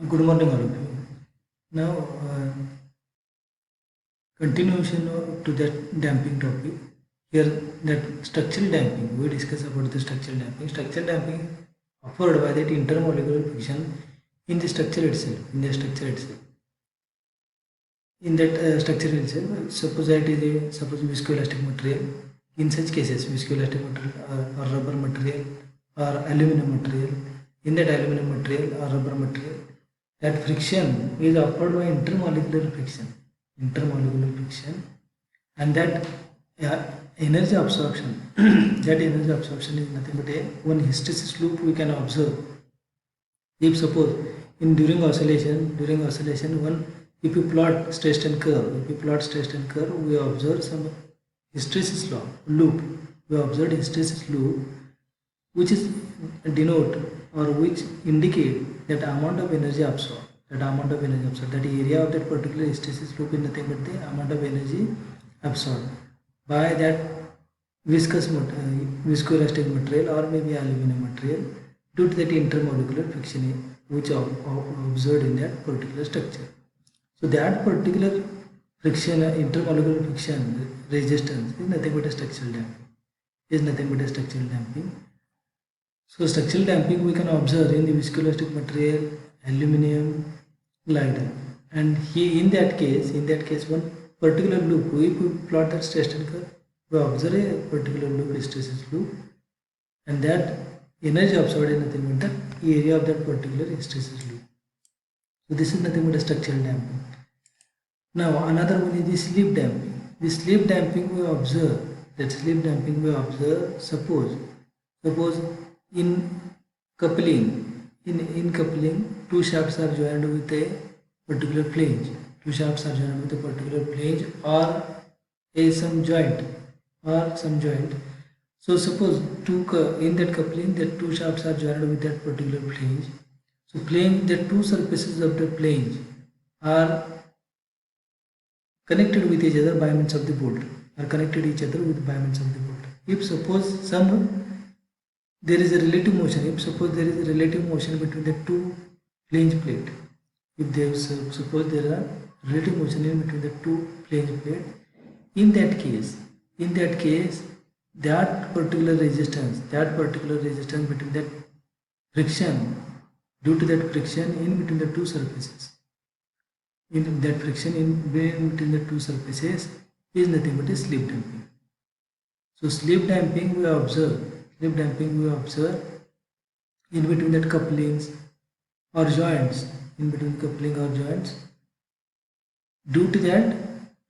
Good morning, all of you. Now, continuation to that damping topic. Here, that structural damping. We discuss about the structural damping. Structural damping offered by that intermolecular friction in the structure itself. In that structure itself, suppose that is a viscoelastic material. In such cases, viscoelastic material or rubber material or aluminum material. In that aluminum material or rubber material, that friction is offered by intermolecular friction, and that energy absorption that energy absorption is nothing but a one hysteresis loop we can observe. If suppose in during oscillation one, if you plot stress and curve, we observe some hysteresis loop. We observe hysteresis loop which is denote or which indicate that amount of energy absorbed, that area of that particular hysteresis loop is nothing but the amount of energy absorbed by that viscoelastic material or maybe aluminum material due to that intermolecular friction which observed in that particular structure. So that particular friction, intermolecular friction resistance is nothing but a structural damping. So structural damping we can observe in the viscoelastic material, aluminum, like that. And in that case, one particular loop, if we plot that stress and curve, we observe a particular loop, hysteresis loop, and that energy absorbed is nothing but the area of that particular hysteresis loop. So this is nothing but a structural damping. Now another one is the sleep damping. The sleep damping we observe. Suppose in coupling, two shafts are joined with a particular flange. Or some joint. So suppose in that coupling, that two shafts are joined with that particular flange. So the two surfaces of the flange are connected with each other by means of the bolt. If suppose there is a relative motion, between the two flange plate, suppose there are relative motion in between the two flange plate, in that case that particular resistance between that friction, due to that friction in between the two surfaces, is nothing but a sleep damping. So sleep damping we observe in between that couplings or joints, due to that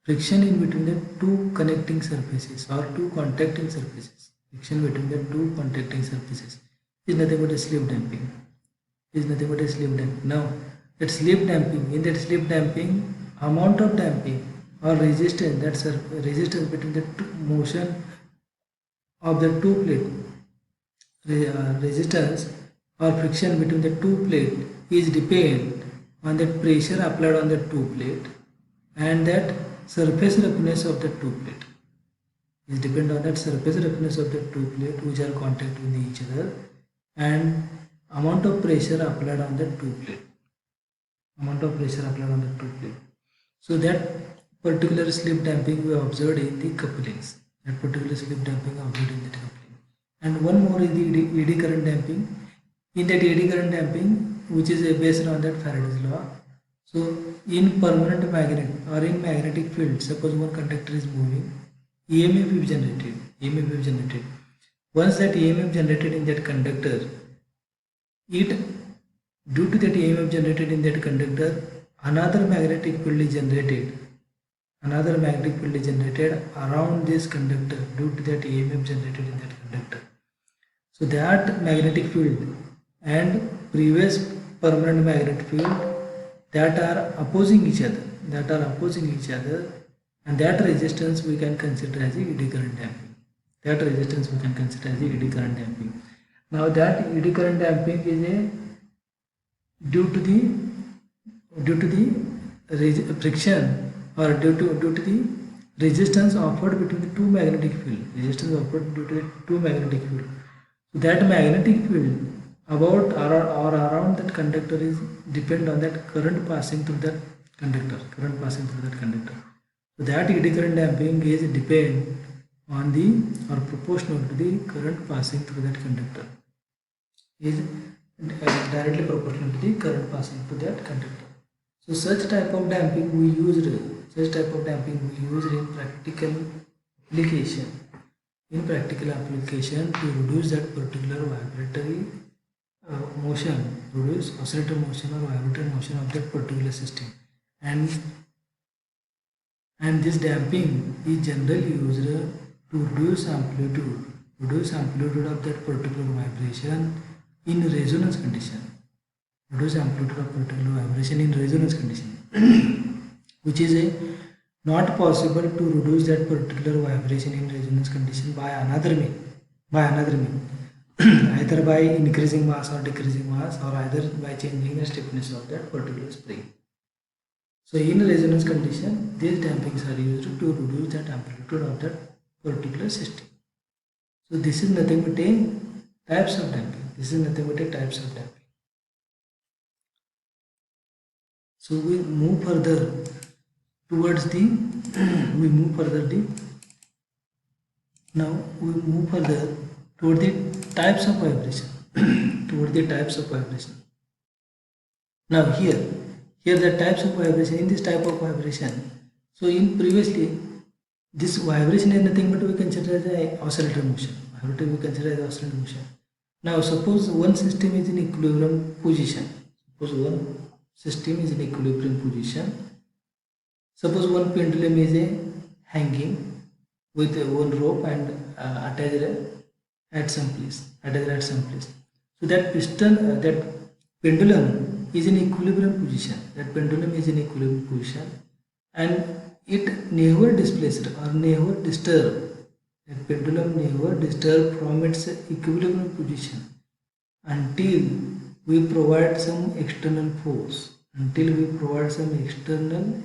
friction in between the two connecting surfaces or two contacting surfaces. Is nothing but a sleep damping. Now that sleep damping, amount of damping or resistance, that's resistance between the motion of the two plate, resistance or friction between the two plate is depend on the pressure applied on the two plate and that surface roughness of the two plate which are contact with each other, and amount of pressure applied on the two plate. So that particular slip damping we observed in the couplings. And one more is the eddy current damping. In that eddy current damping, which is based on that Faraday's law. So in permanent magnet or in magnetic field, suppose one conductor is moving, EMF is generated. Once that EMF generated in that conductor, due to that EMF generated in that conductor, another magnetic field is generated around this conductor due to that EMF generated in that conductor. So that magnetic field and previous permanent magnetic field that are opposing each other, and that resistance we can consider as eddy current damping. Now that eddy current damping is due to the friction or due to the resistance offered between the two magnetic field. So that magnetic field about or around that conductor is depend on that current passing through that conductor. So that eddy current damping is depend on the or proportional to the current passing through that conductor, is directly proportional to the current passing to that conductor. So such type of damping we used in practical application to reduce that particular vibratory oscillator motion or vibratory motion of that particular system. And this damping is generally used to reduce amplitude of that particular vibration in resonance condition. Reduce amplitude of particular vibration in resonance condition, which is not possible to reduce that particular vibration in resonance condition by another mean, either by increasing mass or decreasing mass, or either by changing the stiffness of that particular spring. So in resonance condition, these dampings are used to reduce that amplitude of that particular system. So this is nothing but a types of damping. So we move further towards the toward the types of vibration. Now here the types of vibration, in this type of vibration, so in previously this vibration is nothing but we consider as an oscillator motion. Now suppose one system is in equilibrium position. Suppose one pendulum is hanging with one rope and attached at some place. So that that pendulum is in equilibrium position. And it never displaced or never disturbed. That pendulum never disturbed from its equilibrium position until we provide some external force,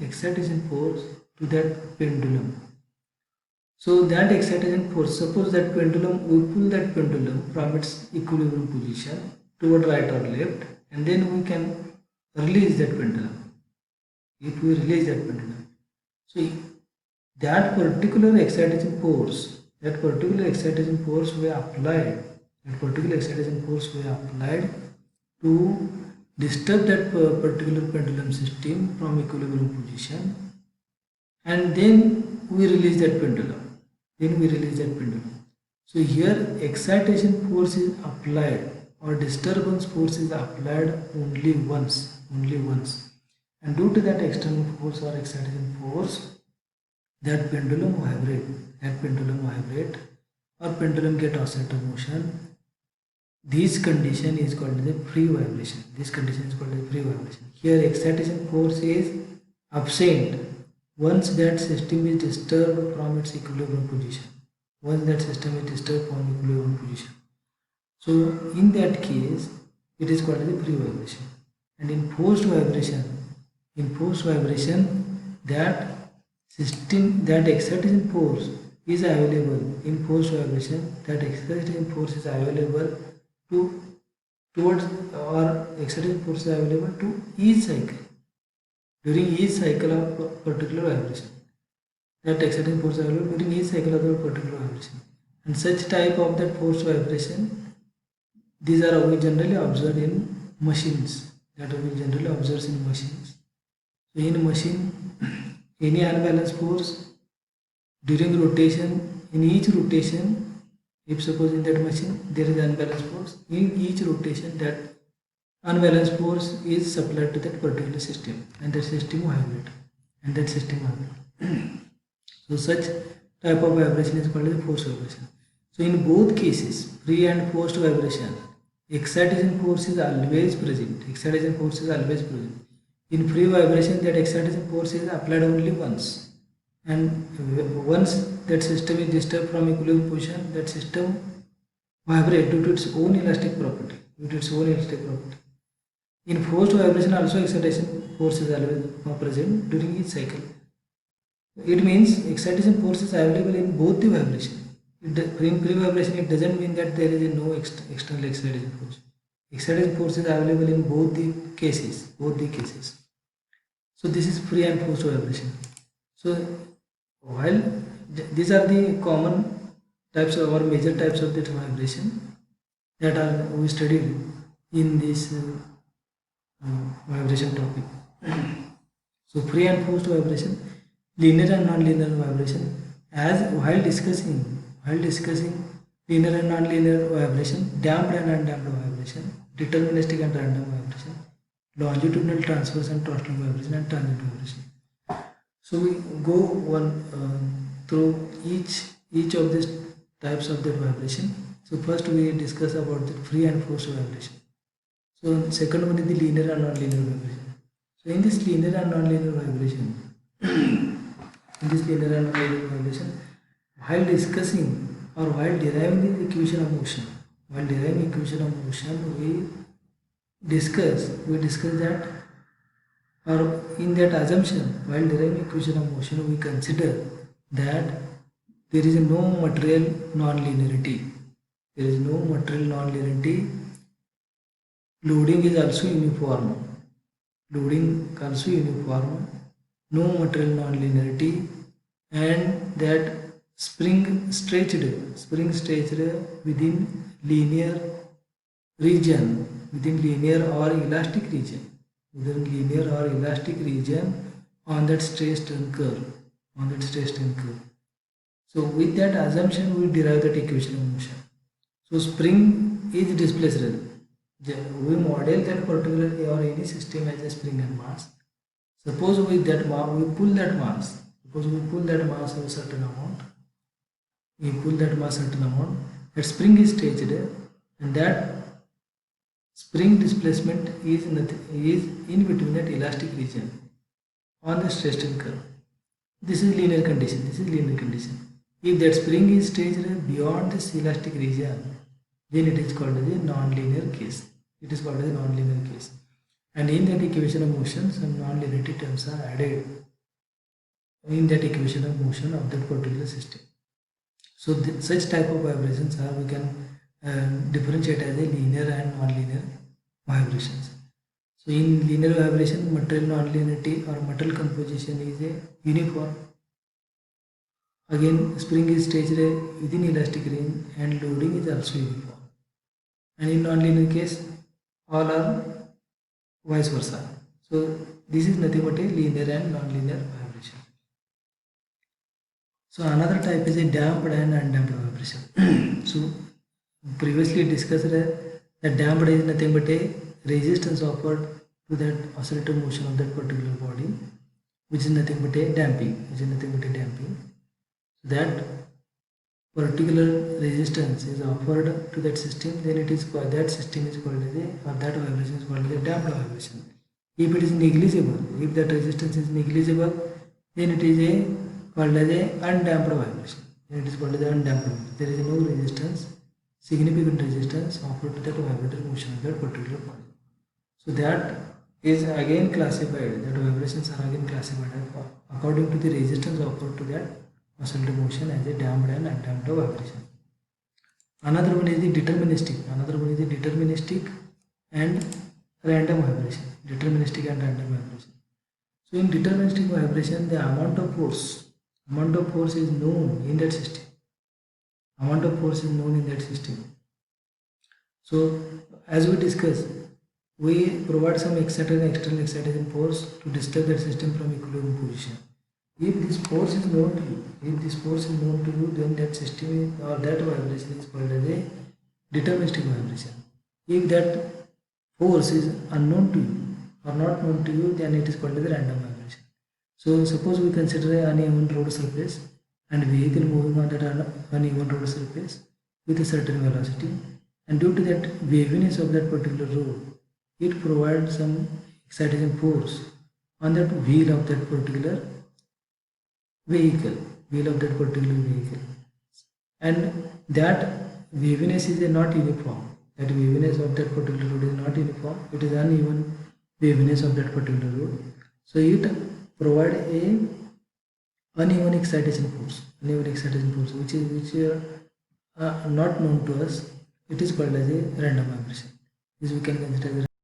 excitation force to that pendulum. So that excitation force, suppose that pendulum, we pull that pendulum from its equilibrium position toward right or left, and then we can release that pendulum. If we release that pendulum, so that particular excitation force we applied to disturb that particular pendulum system from equilibrium position, and then we release that pendulum. So here excitation force is applied or disturbance force is applied only once. And due to that external force or excitation force, that pendulum vibrate or pendulum get oscillator motion. This condition is called as a free vibration. Here excitation force is absent once that system is disturbed from its equilibrium position. So in that case, it is called as a free vibration. And in forced vibration, that excitation force is available. In forced vibration, that excitation force is available to each cycle. During each cycle of particular vibration, that excitation force is available during each cycle of the particular vibration. And such type of that forced vibration, these are we generally observed in machines. So in a machine, any unbalanced force during rotation, in each rotation, if suppose in that machine there is unbalanced force, in each rotation that unbalanced force is supplied to that particular system, and that system vibrate. So such type of vibration is called as forced vibration. So in both cases, free and forced vibration, excitation force is always present. In free vibration, that excitation force is applied only once, and once that system is disturbed from equilibrium position, that system vibrates due to its own elastic property. In forced vibration also excitation force is always present during each cycle. It means excitation force is available in both the vibration. In free vibration, it doesn't mean that there is no external excitation force. Excitation force is available in both the cases. So this is free and forced vibration. So while these are the common types of or major types of that vibration that are we studied in this vibration topic. So free and forced vibration, linear and non-linear vibration. As while discussing linear and non-linear vibration, damped and undamped vibration, deterministic and random vibration, longitudinal transverse and torsional vibration, and tangent vibration. So we go one through each of these types of the vibration. So first we discuss about the free and forced vibration. So second one is the linear and non-linear vibration. So in this linear and non-linear vibration, while discussing or while deriving the equation of motion, we discuss that, or in that assumption, while deriving equation of motion, we consider that there is no material non-linearity. Loading is also uniform. No material non-linearity, and that spring stretched within linear or elastic region on that stress-strain curve. So with that assumption, we derive that equation of motion. So spring is displaced. We model that particular or any system as a spring and mass. Suppose with that we pull that mass. Of a certain amount. That spring is staged, and that spring displacement is in between that elastic region on the stress-strain curve. This is linear condition. If that spring is staged beyond this elastic region, then it is called as a non-linear case. And in that equation of motion, some non-linearity terms are added in that equation of motion of that particular system. So such type of vibrations are we can differentiate as a linear and non-linear vibrations. So in linear vibration, material non-linearity or material composition is a uniform. Again, spring is staged within elastic range and loading is also uniform. And in non-linear case, all are vice versa. So this is nothing but a linear and non-linear vibration. So another type is a damped and undamped vibration. So previously discussed that damped is nothing but a resistance offered to that oscillator motion of that particular body, which is nothing but a damping. That particular resistance is offered to that system, then it is called, that system is called as a, or that vibration is called as a damped vibration. If it is negligible, if that resistance is negligible, then it is called as a undamped vibration. There is no resistance, significant resistance offered to that vibratory motion of that particular body. So that is again classified, that vibrations are again classified according to the resistance offered to that oscillator motion as a damped and undamped vibration. Another one is the deterministic and random vibration. So in deterministic vibration, the amount of force is known in that system. So as we discussed, we provide some external excitation force to disturb that system from equilibrium position. If this force is known to you, then that system or that vibration is called as a deterministic vibration. If that force is unknown to you or not known to you, then it is called as a random vibration. So suppose we consider an uneven road surface and vehicle moving on that uneven road surface with a certain velocity, and due to that waviness of that particular road, it provides some excitation force on that wheel of that particular vehicle, and that waviness is not uniform. That waviness of that particular road is not uniform. It is uneven waviness of that particular road. So it provides a uneven excitation force, which is not known to us. It is called as a random vibration. this we can consider as